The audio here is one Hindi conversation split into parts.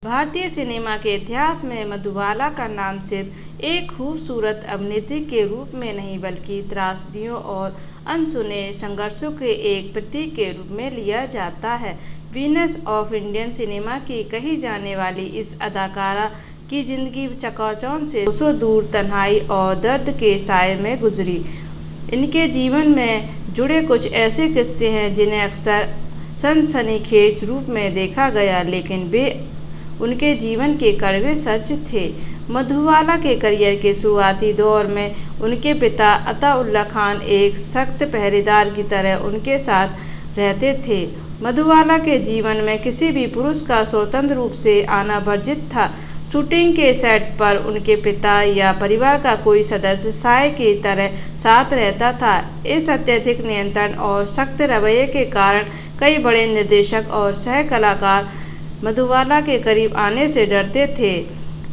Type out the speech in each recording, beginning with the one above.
भारतीय सिनेमा के इतिहास में मधुबाला का नाम सिर्फ एक खूबसूरत अभिनेत्री के रूप में नहीं बल्कि त्रासदियों और अनसुने संघर्षों के एक प्रतीक के रूप में लिया जाता है। वीनस ऑफ इंडियन सिनेमा की कही जाने वाली इस अदाकारा की जिंदगी चकाचौंध से कोसों दूर तन्हाई और दर्द के साए में गुजरी। इनके जीवन में जुड़े कुछ ऐसे किस्से हैं जिन्हें अक्सर सनसनीखेज रूप में देखा गया, लेकिन वे उनके जीवन के कड़वे सच थे। मधुबाला के करियर के शुरुआती दौर में उनके पिता अताउल्लाह खान एक सख्त पहरेदार की तरह उनके साथ रहते थे। मधुबाला के जीवन में किसी भी पुरुष का स्वतंत्र रूप से आना वर्जित था। शूटिंग के सेट पर उनके पिता या परिवार का कोई सदस्य साए की तरह साथ रहता था। इस अत्यधिक नियंत्रण और सख्त रवैये के कारण कई बड़े निर्देशक और सह कलाकार मधुबाला के करीब आने से डरते थे।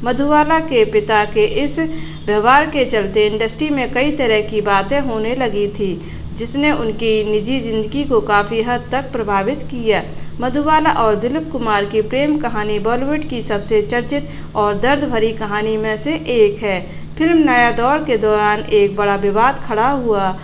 मधुबाला के पिता के इस व्यवहार के चलते इंडस्ट्री में कई तरह की बातें होने लगी थी, जिसने उनकी निजी जिंदगी को काफ़ी हद तक प्रभावित किया। मधुबाला और दिलीप कुमार की प्रेम कहानी बॉलीवुड की सबसे चर्चित और दर्द भरी कहानी में से एक है। फिल्म नया दौर के दौरान एक बड़ा विवाद खड़ा हुआ,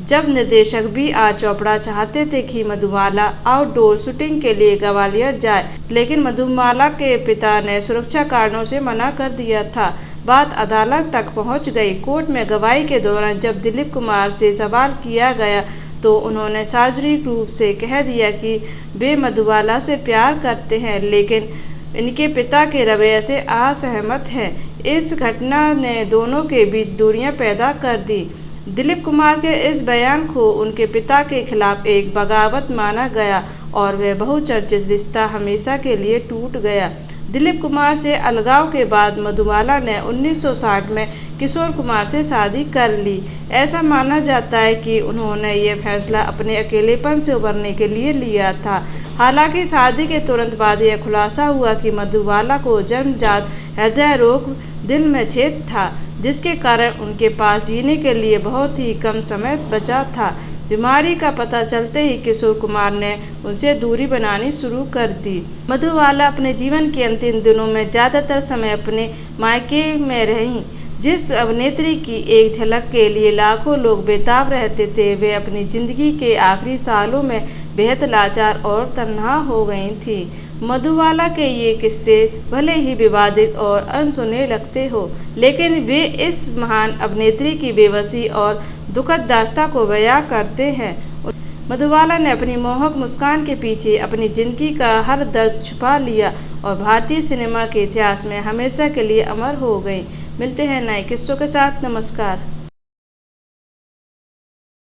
जब निर्देशक B.R. चोपड़ा चाहते थे कि मधुबाला आउटडोर शूटिंग के लिए ग्वालियर जाए, लेकिन मधुबाला के पिता ने सुरक्षा कारणों से मना कर दिया था। बात अदालत तक पहुंच गई। कोर्ट में गवाही के दौरान जब दिलीप कुमार से सवाल किया गया तो उन्होंने सार्वजनिक रूप से कह दिया कि वे मधुबाला से प्यार करते हैं, लेकिन इनके पिता के रवैये से असहमत हैं। इस घटना ने दोनों के बीच दूरियां पैदा कर दी। दिलीप कुमार के इस बयान को उनके पिता के खिलाफ एक बगावत माना गया और वह बहुचर्चित रिश्ता हमेशा के लिए टूट गया। दिलीप कुमार से अलगाव के बाद मधुबाला ने 1960 में किशोर कुमार से शादी कर ली। ऐसा माना जाता है कि उन्होंने ये फैसला अपने अकेलेपन से उबरने के लिए लिया था। हालांकि शादी के तुरंत बाद यह खुलासा हुआ कि मधुबाला को जन्मजात हृदय रोग दिल में छेद था, जिसके कारण उनके पास जीने के लिए बहुत ही कम समय बचा था। बीमारी का पता चलते ही किशोर कुमार ने उनसे दूरी बनानी शुरू कर दी। मधुबाला अपने जीवन के अंतिम दिनों में ज़्यादातर समय अपने मायके में रहीं। जिस अभिनेत्री की एक झलक के लिए लाखों लोग बेताब रहते थे, वे अपनी जिंदगी के आखिरी सालों में बेहद लाचार और तन्हा हो गई थी। मधुबाला के ये किस्से भले ही विवादित और अनसुने लगते हो, लेकिन वे इस महान अभिनेत्री की बेबसी और दुखद दास्तां को बयां करते हैं। मधुबाला ने अपनी मोहक मुस्कान के पीछे अपनी जिंदगी का हर दर्द छुपा लिया और भारतीय सिनेमा के इतिहास में हमेशा के लिए अमर हो गई। मिलते हैं नए किस्सों के साथ। नमस्कार।